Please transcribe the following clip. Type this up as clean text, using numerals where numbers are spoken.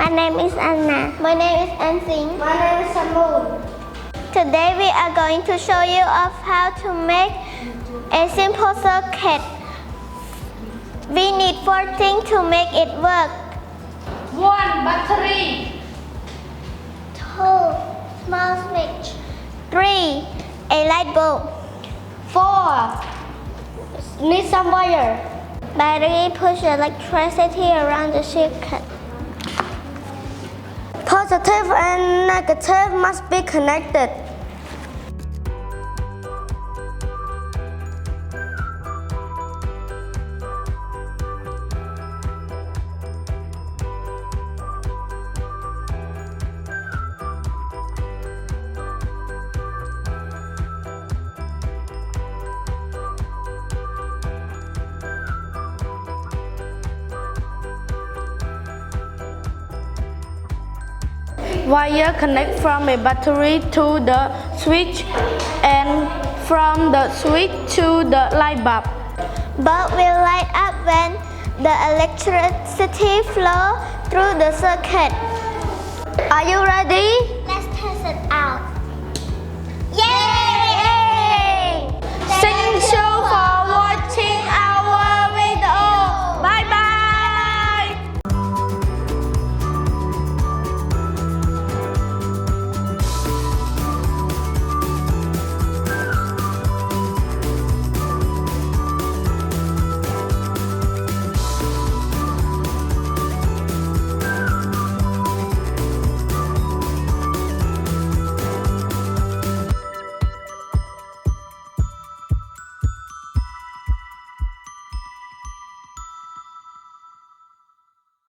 My name is Anna. My name is Ansing. My name is Commune. Today we are going to show you of how to make a simple circuit. We need 4 things to make it work. 1. Battery. 2. Small switch. 3. A light bulb. 4. Need some wire. Battery push electricity around the circuit. Positive and negative must be connected. Wire connect from a battery to the switch and from the switch to the light bulb. Bulb will light up when the electricity flow through the circuit. Are you ready? Let's test it out. Yay!